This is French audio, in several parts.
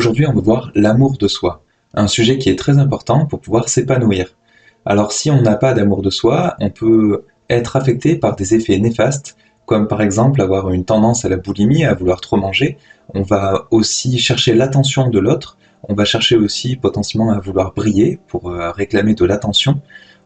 Aujourd'hui, on va voir l'amour de soi, un sujet qui est très important pour pouvoir s'épanouir. Alors si on n'a pas d'amour de soi, on peut être affecté par des effets néfastes, comme par exemple avoir une tendance à la boulimie, à vouloir trop manger. On va aussi chercher l'attention de l'autre, on va chercher aussi potentiellement à vouloir briller pour réclamer de l'attention.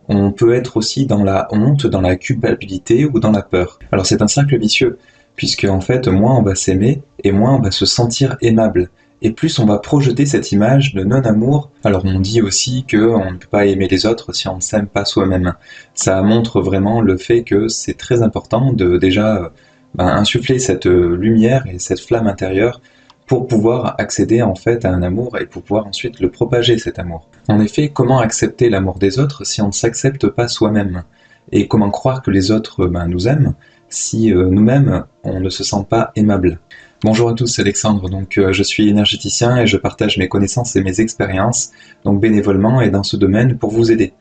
On peut être aussi dans la honte, dans la culpabilité ou dans la peur. Alors c'est un cercle vicieux, puisque en fait, moins on va s'aimer et moins on va se sentir aimable. Et plus on va projeter cette image de non-amour. Alors on dit aussi qu'on ne peut pas aimer les autres si on ne s'aime pas soi-même. Ça montre vraiment le fait que c'est très important de déjà insuffler cette lumière et cette flamme intérieure pour pouvoir accéder en fait à un amour et pour pouvoir ensuite le propager, cet amour. En effet, comment accepter l'amour des autres si on ne s'accepte pas soi-même? Et comment croire que les autres nous aiment si nous-mêmes on ne se sent pas aimable? Bonjour à tous, c'est Alexandre, je suis énergéticien et je partage mes connaissances et mes expériences, donc bénévolement et dans ce domaine pour vous aider.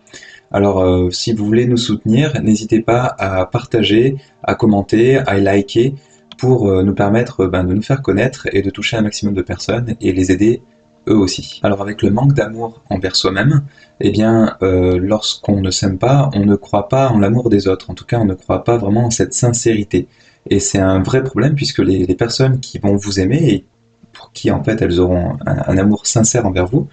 Alors si vous voulez nous soutenir, n'hésitez pas à partager, à commenter, à liker pour nous permettre de nous faire connaître et de toucher un maximum de personnes et les aider eux aussi. Alors avec le manque d'amour envers soi-même, lorsqu'on ne s'aime pas, on ne croit pas en l'amour des autres, en tout cas on ne croit pas vraiment en cette sincérité. Et c'est un vrai problème puisque les personnes qui vont vous aimer et pour qui en fait elles auront un amour sincère envers vous,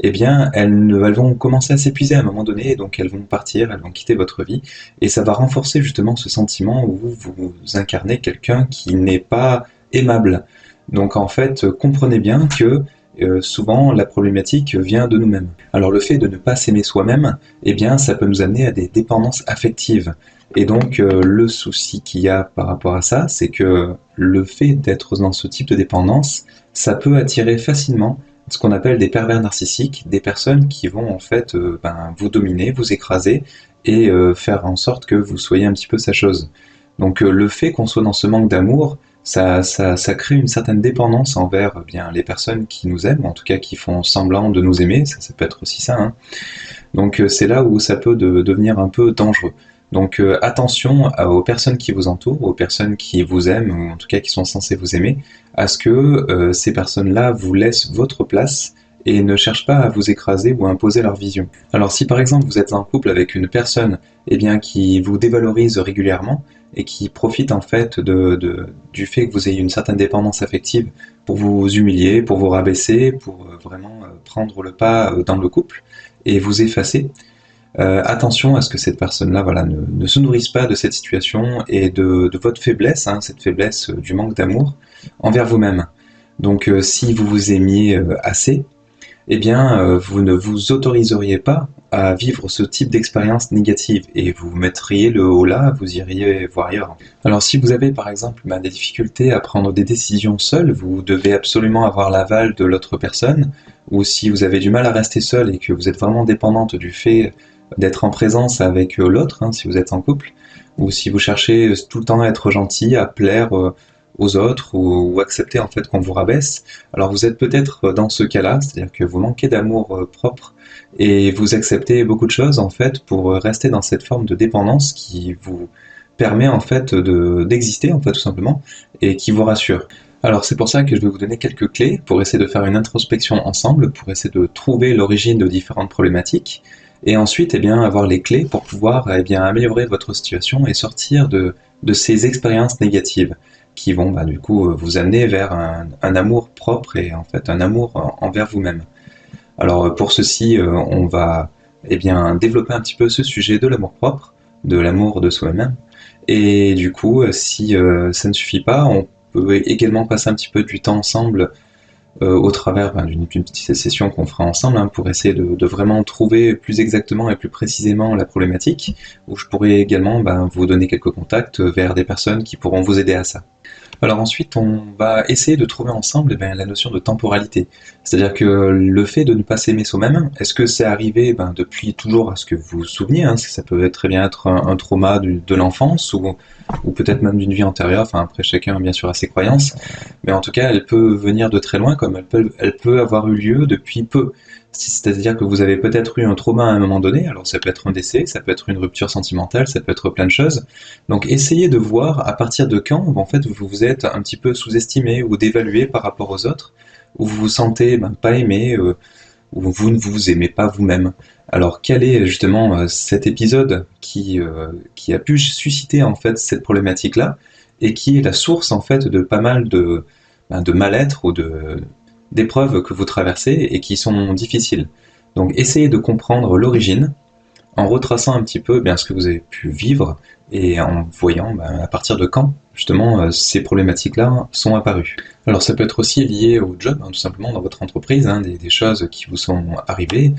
elles vont commencer à s'épuiser à un moment donné, et donc elles vont partir, elles vont quitter votre vie, et ça va renforcer justement ce sentiment où vous incarnez quelqu'un qui n'est pas aimable. Donc en fait, comprenez bien que souvent la problématique vient de nous-mêmes. Alors le fait de ne pas s'aimer soi-même, ça peut nous amener à des dépendances affectives. Et donc le souci qu'il y a par rapport à ça, c'est que le fait d'être dans ce type de dépendance, ça peut attirer facilement ce qu'on appelle des pervers narcissiques, des personnes qui vont en fait vous dominer, vous écraser et faire en sorte que vous soyez un petit peu sa chose. Donc le fait qu'on soit dans ce manque d'amour, ça crée une certaine dépendance envers les personnes qui nous aiment, ou en tout cas qui font semblant de nous aimer, ça peut être aussi ça, hein. Donc c'est là où ça peut devenir un peu dangereux. Donc attention aux personnes qui vous entourent, aux personnes qui vous aiment, ou en tout cas qui sont censées vous aimer, à ce que ces personnes-là vous laissent votre place et ne cherchent pas à vous écraser ou à imposer leur vision. Alors si par exemple vous êtes en couple avec une personne qui vous dévalorise régulièrement et qui profite en fait du fait que vous ayez une certaine dépendance affective pour vous humilier, pour vous rabaisser, pour vraiment prendre le pas dans le couple et vous effacer, attention à ce que cette personne-là ne se nourrisse pas de cette situation et de votre faiblesse, hein, cette faiblesse du manque d'amour envers vous-même. Donc si vous vous aimiez assez, vous ne vous autoriseriez pas à vivre ce type d'expérience négative et vous mettriez le haut là, vous iriez voir ailleurs. Alors si vous avez par exemple des difficultés à prendre des décisions seul, vous devez absolument avoir l'aval de l'autre personne, ou si vous avez du mal à rester seul et que vous êtes vraiment dépendante du fait d'être en présence avec l'autre, hein, si vous êtes en couple, ou si vous cherchez tout le temps à être gentil, à plaire aux autres, ou accepter en fait qu'on vous rabaisse, alors vous êtes peut-être dans ce cas-là, c'est-à-dire que vous manquez d'amour propre, et vous acceptez beaucoup de choses en fait pour rester dans cette forme de dépendance qui vous permet en fait d'exister en fait tout simplement, et qui vous rassure. Alors c'est pour ça que je vais vous donner quelques clés pour essayer de faire une introspection ensemble, pour essayer de trouver l'origine de différentes problématiques, et ensuite avoir les clés pour pouvoir améliorer votre situation et sortir de ces expériences négatives qui vont du coup vous amener vers un amour propre et en fait un amour envers vous-même. Alors pour ceci, on va développer un petit peu ce sujet de l'amour propre, de l'amour de soi-même, et du coup si ça ne suffit pas, on peut également passer un petit peu du temps ensemble au travers d'une petite session qu'on fera ensemble, hein, pour essayer de vraiment trouver plus exactement et plus précisément la problématique, où je pourrai également vous donner quelques contacts vers des personnes qui pourront vous aider à ça. Alors ensuite, on va essayer de trouver ensemble la notion de temporalité. C'est-à-dire que le fait de ne pas s'aimer soi-même, est-ce que c'est arrivé depuis toujours à ce que vous vous souveniez, hein, ça peut très bien être un trauma de l'enfance, ou peut-être même d'une vie antérieure, enfin après chacun bien sûr a ses croyances, mais en tout cas elle peut venir de très loin, comme elle peut avoir eu lieu depuis peu. C'est-à-dire que vous avez peut-être eu un trauma à un moment donné, alors ça peut être un décès, ça peut être une rupture sentimentale, ça peut être plein de choses. Donc essayez de voir à partir de quand en fait vous vous êtes un petit peu sous-estimé ou dévalué par rapport aux autres, où vous vous sentez pas aimé, où vous ne vous aimez pas vous-même. Alors quel est justement cet épisode qui a pu susciter en fait cette problématique-là et qui est la source en fait de pas mal de mal-être ou d'épreuves que vous traversez et qui sont difficiles. Donc essayez de comprendre l'origine en retraçant un petit peu ce que vous avez pu vivre et en voyant à partir de quand justement ces problématiques-là sont apparues. Alors ça peut être aussi lié au job, tout simplement dans votre entreprise, des choses qui vous sont arrivées.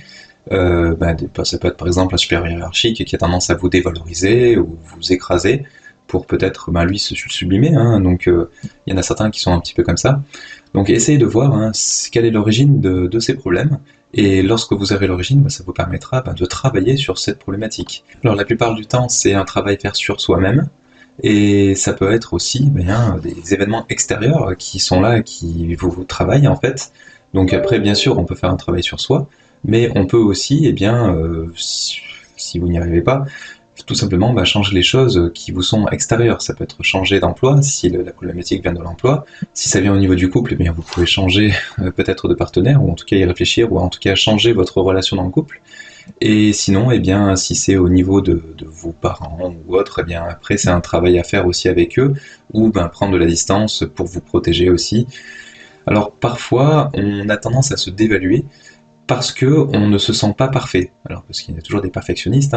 Ça peut être par exemple un supérieur hiérarchique qui a tendance à vous dévaloriser ou vous écraser pour peut-être lui se sublimer. Donc il y en a certains qui sont un petit peu comme ça. Donc essayez de voir quelle est l'origine de ces problèmes. Et lorsque vous avez l'origine, ça vous permettra de travailler sur cette problématique. Alors la plupart du temps, c'est un travail à faire sur soi-même. Et ça peut être aussi des événements extérieurs qui sont là, qui vous travaillent en fait. Donc après, bien sûr, on peut faire un travail sur soi, mais on peut aussi, si vous n'y arrivez pas, tout simplement changer les choses qui vous sont extérieures. Ça peut être changer d'emploi si la problématique vient de l'emploi. Si ça vient au niveau du couple, vous pouvez changer peut-être de partenaire, ou en tout cas y réfléchir, ou en tout cas changer votre relation dans le couple. Et sinon, si c'est au niveau de vos parents ou autres, après c'est un travail à faire aussi avec eux, ou prendre de la distance pour vous protéger aussi. Alors parfois, on a tendance à se dévaluer parce qu'on ne se sent pas parfait. Alors parce qu'il y a toujours des perfectionnistes,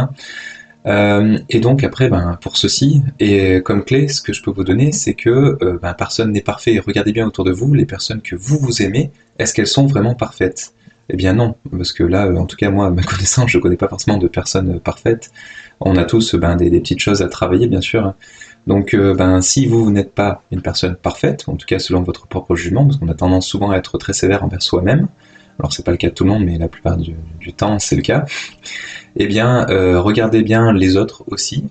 et donc après, pour ceci, et comme clé, ce que je peux vous donner, c'est que personne n'est parfait. Regardez bien autour de vous, les personnes que vous aimez, est-ce qu'elles sont vraiment parfaites? Eh bien non, parce que là, en tout cas moi, à ma connaissance, je ne connais pas forcément de personnes parfaites. On a tous des petites choses à travailler, bien sûr. Donc si vous n'êtes pas une personne parfaite, en tout cas selon votre propre jugement, parce qu'on a tendance souvent à être très sévère envers soi-même, alors c'est pas le cas de tout le monde, mais la plupart du temps c'est le cas, regardez bien les autres aussi.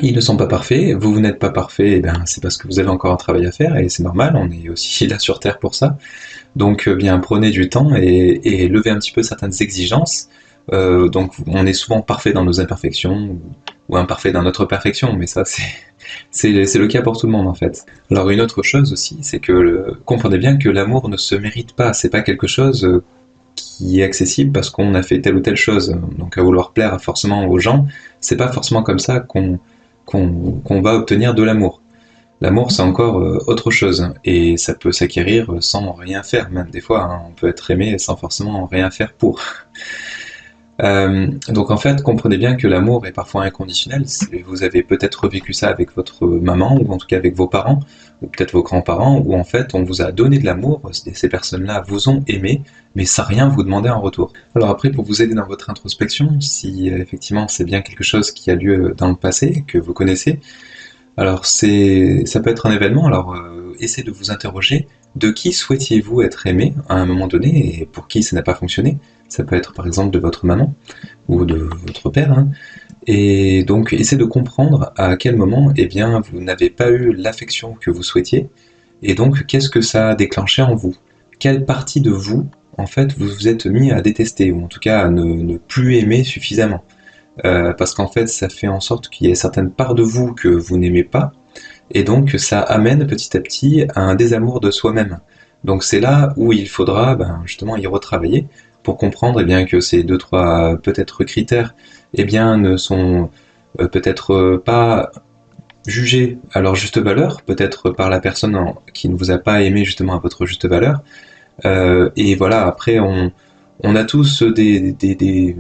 Ils ne sont pas parfaits, vous n'êtes pas parfait, c'est parce que vous avez encore un travail à faire, et c'est normal, on est aussi là sur Terre pour ça. Donc prenez du temps et levez un petit peu certaines exigences. Donc on est souvent parfait dans nos imperfections ou imparfait dans notre perfection, mais ça c'est le cas pour tout le monde en fait. Alors une autre chose aussi, c'est que comprenez bien que l'amour ne se mérite pas, c'est pas quelque chose qui est accessible parce qu'on a fait telle ou telle chose. Donc à vouloir plaire forcément aux gens, c'est pas forcément comme ça qu'on va obtenir de l'amour. L'amour, c'est encore autre chose, et ça peut s'acquérir sans rien faire, même des fois, on peut être aimé sans forcément rien faire pour. Donc en fait, comprenez bien que l'amour est parfois inconditionnel. Vous avez peut-être vécu ça avec votre maman, ou en tout cas avec vos parents, ou peut-être vos grands-parents, où en fait on vous a donné de l'amour, ces personnes-là vous ont aimé, mais sans rien vous demander en retour. Alors après, pour vous aider dans votre introspection, si effectivement c'est bien quelque chose qui a lieu dans le passé, que vous connaissez, alors ça peut être un événement, alors essayez de vous interroger de qui souhaitiez-vous être aimé à un moment donné et pour qui ça n'a pas fonctionné. Ça peut être par exemple de votre maman ou de votre père. Et donc essayez de comprendre à quel moment vous n'avez pas eu l'affection que vous souhaitiez et donc qu'est-ce que ça a déclenché en vous. Quelle partie de vous, en fait, vous vous êtes mis à détester ou en tout cas à ne plus aimer suffisamment. Parce qu'en fait ça fait en sorte qu'il y ait certaines parts de vous que vous n'aimez pas, et donc ça amène petit à petit à un désamour de soi-même. Donc c'est là où il faudra justement y retravailler pour comprendre que ces deux trois peut-être critères ne sont peut-être pas jugés à leur juste valeur, peut-être par la personne qui ne vous a pas aimé justement à votre juste valeur. Et voilà, après on a tous des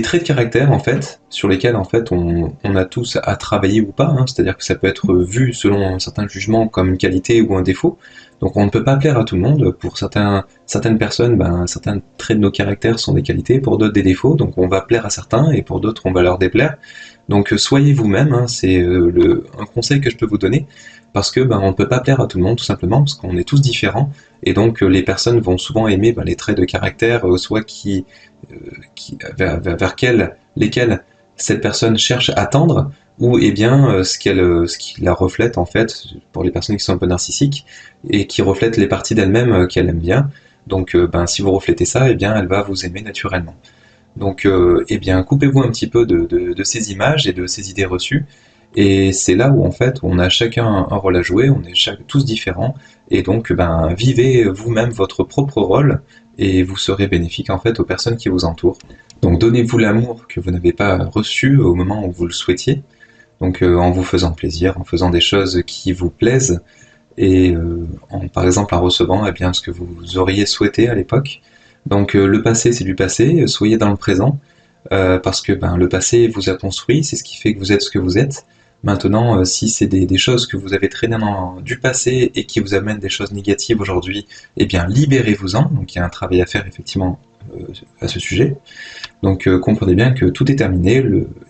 traits de caractère en fait sur lesquels en fait on a tous à travailler ou pas, c'est-à-dire que ça peut être vu selon certains jugements comme une qualité ou un défaut. Donc on ne peut pas plaire à tout le monde. Pour certaines personnes, certains traits de nos caractères sont des qualités, pour d'autres des défauts, donc on va plaire à certains et pour d'autres on va leur déplaire. Donc soyez vous-même, c'est un conseil que je peux vous donner, parce que on ne peut pas plaire à tout le monde tout simplement parce qu'on est tous différents, et donc les personnes vont souvent aimer les traits de caractère soit vers lesquels cette personne cherche à tendre, ou ce qui la reflète en fait, pour les personnes qui sont un peu narcissiques, et qui reflètent les parties d'elle-même qu'elle aime bien. Donc si vous reflétez ça, elle va vous aimer naturellement. Donc coupez-vous un petit peu de ces images et de ces idées reçues, Et c'est là où en fait on a chacun un rôle à jouer, on est tous différents, et donc vivez vous-même votre propre rôle, et vous serez bénéfique en fait aux personnes qui vous entourent. Donc donnez-vous l'amour que vous n'avez pas reçu au moment où vous le souhaitiez, donc en vous faisant plaisir, en faisant des choses qui vous plaisent, et par exemple en recevant ce que vous auriez souhaité à l'époque. Donc le passé c'est du passé, soyez dans le présent, parce que le passé vous a construit, c'est ce qui fait que vous êtes ce que vous êtes. Maintenant, si c'est des choses que vous avez traînées du passé et qui vous amènent des choses négatives aujourd'hui, eh bien libérez-vous-en. Donc il y a un travail à faire effectivement à ce sujet. Donc comprenez bien que tout est terminé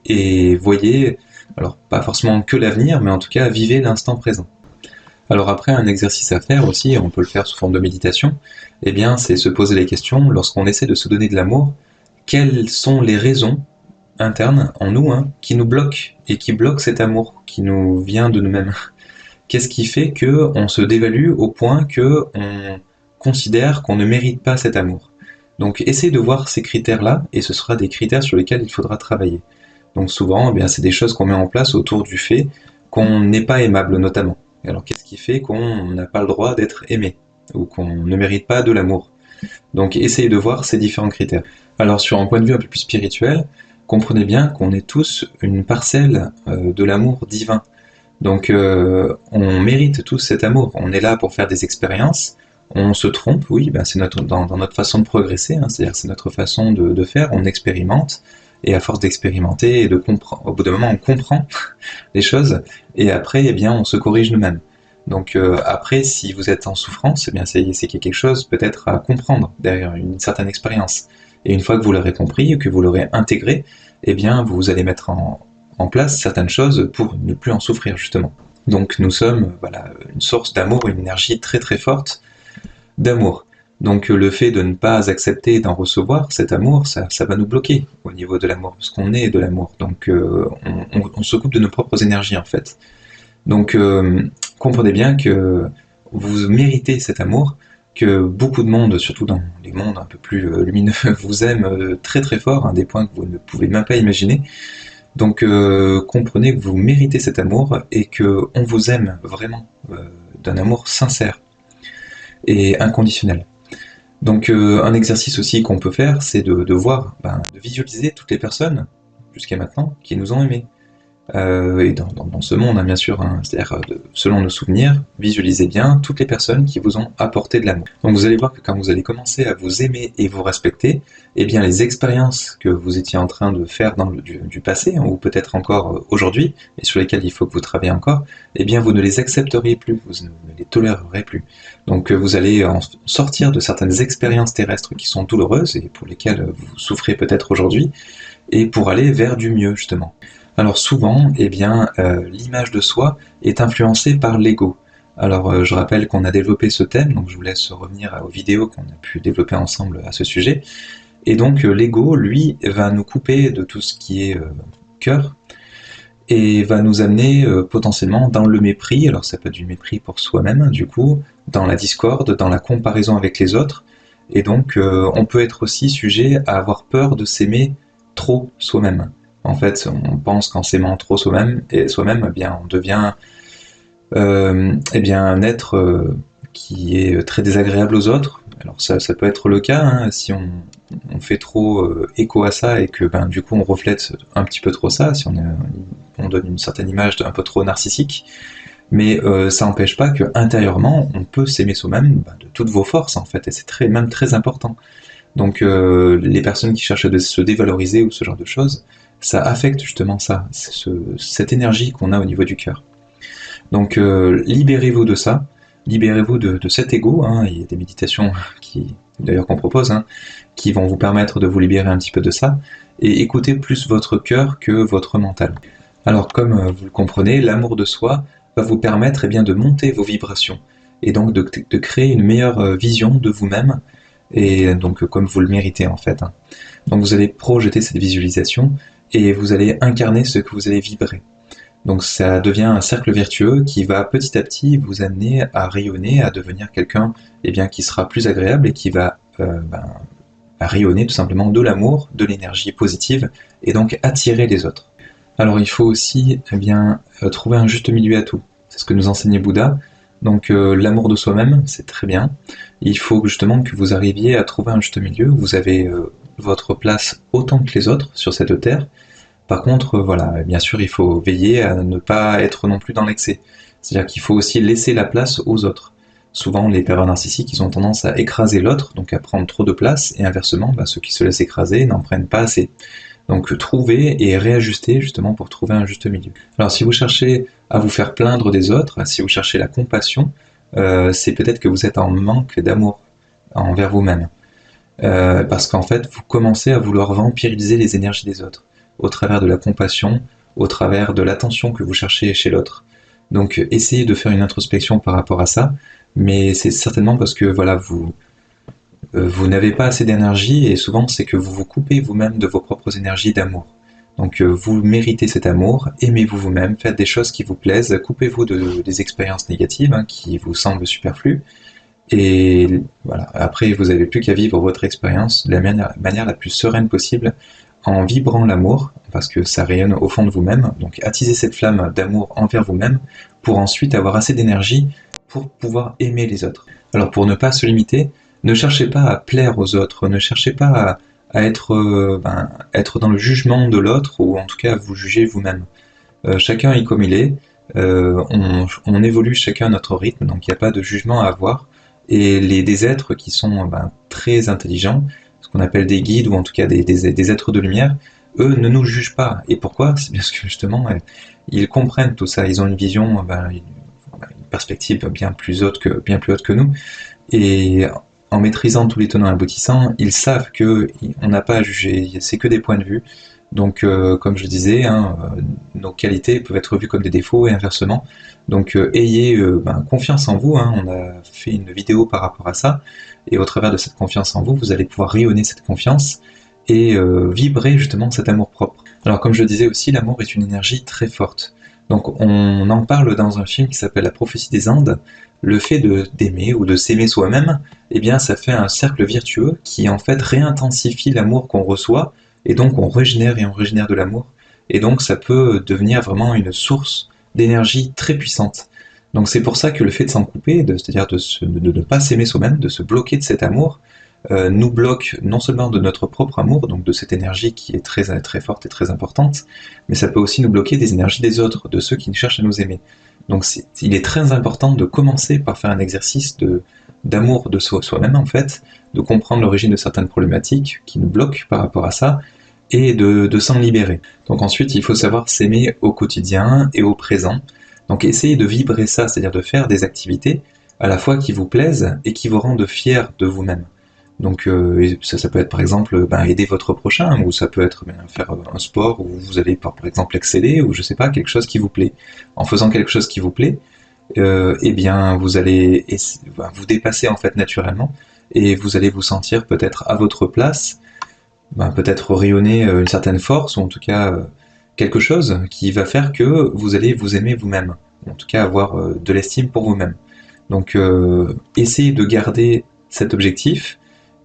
et voyez, alors pas forcément que l'avenir, mais en tout cas vivez l'instant présent. Alors après, un exercice à faire aussi, on peut le faire sous forme de méditation, eh bien c'est se poser les questions, lorsqu'on essaie de se donner de l'amour, quelles sont les raisons internes en nous qui nous bloquent et qui bloquent cet amour qui nous vient de nous-mêmes. Qu'est-ce qui fait qu'on se dévalue au point qu'on considère qu'on ne mérite pas cet amour? Donc essayez de voir ces critères-là, et ce sera des critères sur lesquels il faudra travailler. Donc souvent, c'est des choses qu'on met en place autour du fait qu'on n'est pas aimable notamment. Alors qu'est-ce qui fait qu'on n'a pas le droit d'être aimé, ou qu'on ne mérite pas de l'amour? Donc essayez de voir ces différents critères. Alors sur un point de vue un peu plus spirituel, comprenez bien qu'on est tous une parcelle de l'amour divin. Donc on mérite tous cet amour. On est là pour faire des expériences. On se trompe, oui, c'est dans notre façon de progresser, c'est-à-dire c'est notre façon de faire. On expérimente, et à force d'expérimenter et de comprendre, au bout d'un moment on comprend les choses, et après on se corrige nous-mêmes. Donc après, si vous êtes en souffrance, c'est qu'il y a quelque chose peut-être à comprendre derrière une certaine expérience. Et une fois que vous l'aurez compris, que vous l'aurez intégré, vous allez mettre en place certaines choses pour ne plus en souffrir justement. Donc nous sommes une source d'amour, une énergie très très forte d'amour. Donc le fait de ne pas accepter d'en recevoir cet amour, ça va nous bloquer au niveau de l'amour, parce qu'on est de l'amour. Donc on se coupe de nos propres énergies en fait. Donc comprenez bien que vous méritez cet amour, que beaucoup de monde, surtout dans les mondes un peu plus lumineux, vous aiment très très fort, à des points que vous ne pouvez même pas imaginer. Donc comprenez que vous méritez cet amour et qu'on vous aime vraiment d'un amour sincère et inconditionnel. Donc un exercice aussi qu'on peut faire, c'est de voir, de visualiser toutes les personnes jusqu'à maintenant qui nous ont aimés. Et dans ce monde, bien sûr, c'est-à-dire selon nos souvenirs, visualisez bien toutes les personnes qui vous ont apporté de l'amour. Donc vous allez voir que quand vous allez commencer à vous aimer et vous respecter, les expériences que vous étiez en train de faire du passé, ou peut-être encore aujourd'hui, et sur lesquelles il faut que vous travaillez encore, vous ne les accepteriez plus, vous ne les tolérerez plus. Donc vous allez en sortir de certaines expériences terrestres qui sont douloureuses et pour lesquelles vous souffrez peut-être aujourd'hui, et pour aller vers du mieux justement. Alors souvent, l'image de soi est influencée par l'ego. Alors je rappelle qu'on a développé ce thème, donc je vous laisse revenir aux vidéos qu'on a pu développer ensemble à ce sujet. Et donc l'ego, lui, va nous couper de tout ce qui est cœur, et va nous amener potentiellement dans le mépris. Alors ça peut être du mépris pour soi-même, du coup, dans la discorde, dans la comparaison avec les autres, et donc on peut être aussi sujet à avoir peur de s'aimer trop soi-même. En fait, on pense qu'en s'aimant trop soi-même, on devient un être qui est très désagréable aux autres. Alors ça peut être le cas, si on fait trop écho à ça et que du coup on reflète un petit peu trop ça, si on donne une certaine image un peu trop narcissique. Mais ça n'empêche pas que intérieurement on peut s'aimer soi-même de toutes vos forces en fait, et c'est même très important. Donc les personnes qui cherchent à se dévaloriser ou ce genre de choses, ça affecte justement ça, cette énergie qu'on a au niveau du cœur. Donc libérez-vous de ça, libérez-vous de cet ego, il y a des méditations d'ailleurs qu'on propose, qui vont vous permettre de vous libérer un petit peu de ça, et écoutez plus votre cœur que votre mental. Alors comme vous le comprenez, l'amour de soi va vous permettre de monter vos vibrations, et donc de créer une meilleure vision de vous-même, et donc comme vous le méritez en fait. Donc vous allez projeter cette visualisation, et vous allez incarner ce que vous allez vibrer. Donc ça devient un cercle vertueux qui va petit à petit vous amener à rayonner, à devenir quelqu'un qui sera plus agréable et qui va à rayonner tout simplement de l'amour, de l'énergie positive, et donc attirer les autres. Alors il faut aussi trouver un juste milieu à tout. C'est ce que nous enseignait Bouddha. Donc l'amour de soi-même, c'est très bien. Il faut justement que vous arriviez à trouver un juste milieu. Vous avez votre place autant que les autres sur cette terre. Par contre, voilà, bien sûr, il faut veiller à ne pas être non plus dans l'excès. C'est-à-dire qu'il faut aussi laisser la place aux autres. Souvent, les pervers narcissiques, ils ont tendance à écraser l'autre, donc à prendre trop de place, et inversement, ceux qui se laissent écraser n'en prennent pas assez. Donc trouver et réajuster justement pour trouver un juste milieu. Alors si vous cherchez à vous faire plaindre des autres, si vous cherchez la compassion, c'est peut-être que vous êtes en manque d'amour envers vous-même. Parce qu'en fait, vous commencez à vouloir vampiriser les énergies des autres, au travers de la compassion, au travers de l'attention que vous cherchez chez l'autre. Donc essayez de faire une introspection par rapport à ça, mais c'est certainement parce que voilà, vous n'avez pas assez d'énergie et souvent c'est que vous vous coupez vous-même de vos propres énergies d'amour. Donc vous méritez cet amour, aimez-vous vous-même, faites des choses qui vous plaisent, coupez-vous des expériences négatives qui vous semblent superflues. Et voilà, après vous n'avez plus qu'à vivre votre expérience de la manière la plus sereine possible, en vibrant l'amour, parce que ça rayonne au fond de vous-même. Donc attisez cette flamme d'amour envers vous-même pour ensuite avoir assez d'énergie pour pouvoir aimer les autres. Alors pour ne pas se limiter, ne cherchez pas à plaire aux autres, ne cherchez pas à être dans le jugement de l'autre, ou en tout cas à vous juger vous-même. Chacun est comme il est, on évolue chacun à notre rythme, donc il n'y a pas de jugement à avoir. Et des êtres qui sont très intelligents, ce qu'on appelle des guides, ou en tout cas des êtres de lumière, eux ne nous jugent pas. Et pourquoi? C'est parce que justement, ils comprennent tout ça, ils ont une vision, une perspective bien plus haute que nous. Et en maîtrisant tous les tenants et aboutissants, ils savent qu'on n'a pas à juger, c'est que des points de vue. Donc, comme je disais, nos qualités peuvent être vues comme des défauts et inversement. Donc, ayez confiance en vous. On a fait une vidéo par rapport à ça. Et au travers de cette confiance en vous, vous allez pouvoir rayonner cette confiance et vibrer justement cet amour-propre. Alors, comme je le disais aussi, l'amour est une énergie très forte. Donc, on en parle dans un film qui s'appelle La prophétie des Andes. Le fait d'aimer ou de s'aimer soi-même, eh bien, ça fait un cercle virtueux qui en fait réintensifie l'amour qu'on reçoit, et donc on régénère et on régénère de l'amour, et donc ça peut devenir vraiment une source d'énergie très puissante. Donc c'est pour ça que le fait de s'en couper, c'est-à-dire de ne pas s'aimer soi-même, de se bloquer de cet amour, nous bloque non seulement de notre propre amour, donc de cette énergie qui est très, très forte et très importante, mais ça peut aussi nous bloquer des énergies des autres, de ceux qui cherchent à nous aimer. Donc il est très important de commencer par faire un exercice d'amour de soi-même en fait, de comprendre l'origine de certaines problématiques qui nous bloquent par rapport à ça, et de s'en libérer. Donc ensuite, il faut savoir s'aimer au quotidien et au présent. Donc essayez de vibrer ça, c'est-à-dire de faire des activités à la fois qui vous plaisent et qui vous rendent fiers de vous-même. Donc ça peut être par exemple aider votre prochain, ou ça peut être faire un sport où vous allez par exemple exceller, ou je sais pas, quelque chose qui vous plaît. En faisant quelque chose qui vous plaît, eh bien vous allez vous dépasser en fait naturellement, et vous allez vous sentir peut-être à votre place, peut-être rayonner une certaine force, ou en tout cas quelque chose qui va faire que vous allez vous aimer vous-même, ou en tout cas avoir de l'estime pour vous-même. Donc essayez de garder cet objectif,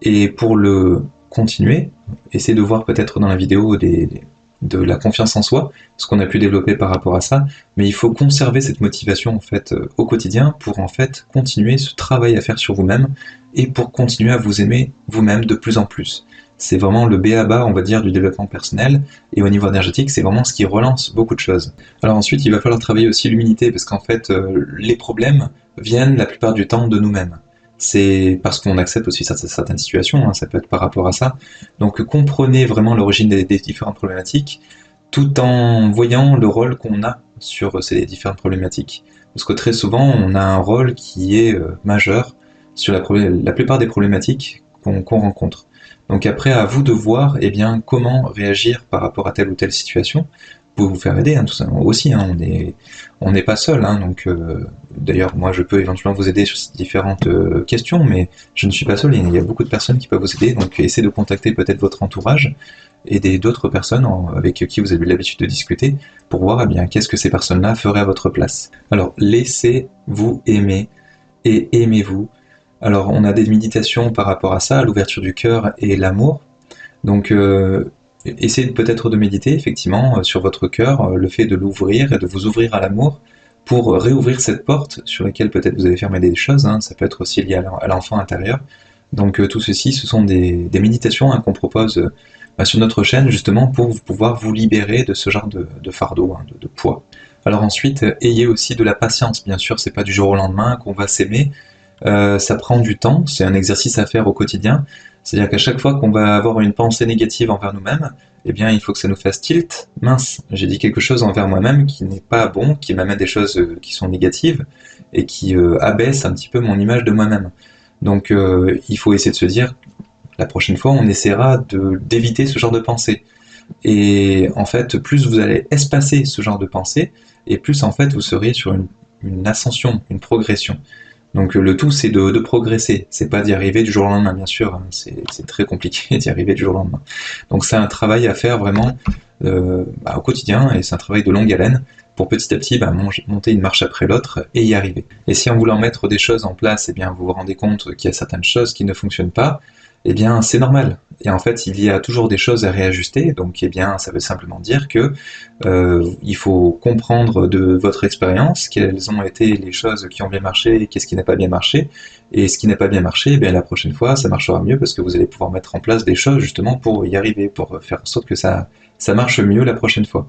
et pour le continuer, essayez de voir peut-être dans la vidéo de la confiance en soi, ce qu'on a pu développer par rapport à ça, mais il faut conserver cette motivation en fait au quotidien pour en fait continuer ce travail à faire sur vous-même, et pour continuer à vous aimer vous-même de plus en plus. C'est vraiment le b.a-ba, on va dire, du développement personnel, et au niveau énergétique, c'est vraiment ce qui relance beaucoup de choses. Alors ensuite, il va falloir travailler aussi l'humilité, parce qu'en fait, les problèmes viennent la plupart du temps de nous-mêmes. C'est parce qu'on accepte aussi certaines situations, ça peut être par rapport à ça. Donc comprenez vraiment l'origine des différentes problématiques, tout en voyant le rôle qu'on a sur ces différentes problématiques. Parce que très souvent, on a un rôle qui est majeur sur la plupart des problématiques qu'on rencontre. Donc après, à vous de voir comment réagir par rapport à telle ou telle situation, pour vous faire aider, tout ça aussi, on n'est pas seul, donc d'ailleurs moi je peux éventuellement vous aider sur ces différentes questions, mais je ne suis pas seul, il y a beaucoup de personnes qui peuvent vous aider, donc essayez de contacter peut-être votre entourage, et d'autres personnes avec qui vous avez l'habitude de discuter, pour voir qu'est-ce que ces personnes-là feraient à votre place. Alors laissez-vous aimer, et aimez-vous. Alors on a des méditations par rapport à ça, l'ouverture du cœur et l'amour, donc essayez peut-être de méditer effectivement sur votre cœur, le fait de l'ouvrir et de vous ouvrir à l'amour pour réouvrir cette porte sur laquelle peut-être vous avez fermé des choses, hein. Ça peut être aussi lié à l'enfant intérieur. Donc tout ceci, ce sont des méditations, hein, qu'on propose sur notre chaîne justement pour pouvoir vous libérer de ce genre de fardeau, hein, de poids. Alors ensuite, ayez aussi de la patience, bien sûr, c'est pas du jour au lendemain qu'on va s'aimer. Ça prend du temps, c'est un exercice à faire au quotidien. C'est-à-dire qu'à chaque fois qu'on va avoir une pensée négative envers nous-mêmes, eh bien, il faut que ça nous fasse tilt. Mince, j'ai dit quelque chose envers moi-même qui n'est pas bon, qui m'amène des choses qui sont négatives et qui abaisse un petit peu mon image de moi-même. Donc, il faut essayer de se dire, la prochaine fois, on essaiera d'éviter ce genre de pensée. Et en fait, plus vous allez espacer ce genre de pensée, et plus en fait vous serez sur une ascension, une progression. Donc le tout c'est de progresser, c'est pas d'y arriver du jour au lendemain, bien sûr, hein. C'est très compliqué d'y arriver du jour au lendemain. Donc c'est un travail à faire vraiment au quotidien, et c'est un travail de longue haleine pour petit à petit monter une marche après l'autre et y arriver. Et si en voulant mettre des choses en place, eh bien vous vous rendez compte qu'il y a certaines choses qui ne fonctionnent pas, eh bien c'est normal. Et en fait, il y a toujours des choses à réajuster, donc eh bien ça veut simplement dire que il faut comprendre de votre expérience quelles ont été les choses qui ont bien marché et qu'est-ce qui n'a pas bien marché. Et ce qui n'a pas bien marché, eh bien la prochaine fois ça marchera mieux parce que vous allez pouvoir mettre en place des choses justement pour y arriver, pour faire en sorte que ça marche mieux la prochaine fois.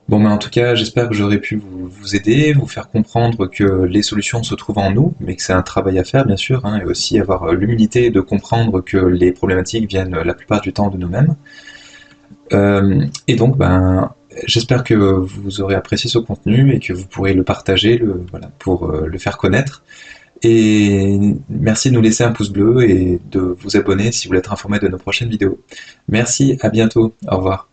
Bon, en tout cas, j'espère que j'aurai pu vous aider, vous faire comprendre que les solutions se trouvent en nous, mais que c'est un travail à faire, bien sûr, hein, et aussi avoir l'humilité de comprendre que les problématiques viennent la plupart du temps de nous-mêmes. Et donc, j'espère que vous aurez apprécié ce contenu et que vous pourrez le partager, voilà, pour le faire connaître. Et merci de nous laisser un pouce bleu et de vous abonner si vous voulez être informé de nos prochaines vidéos. Merci, à bientôt, au revoir.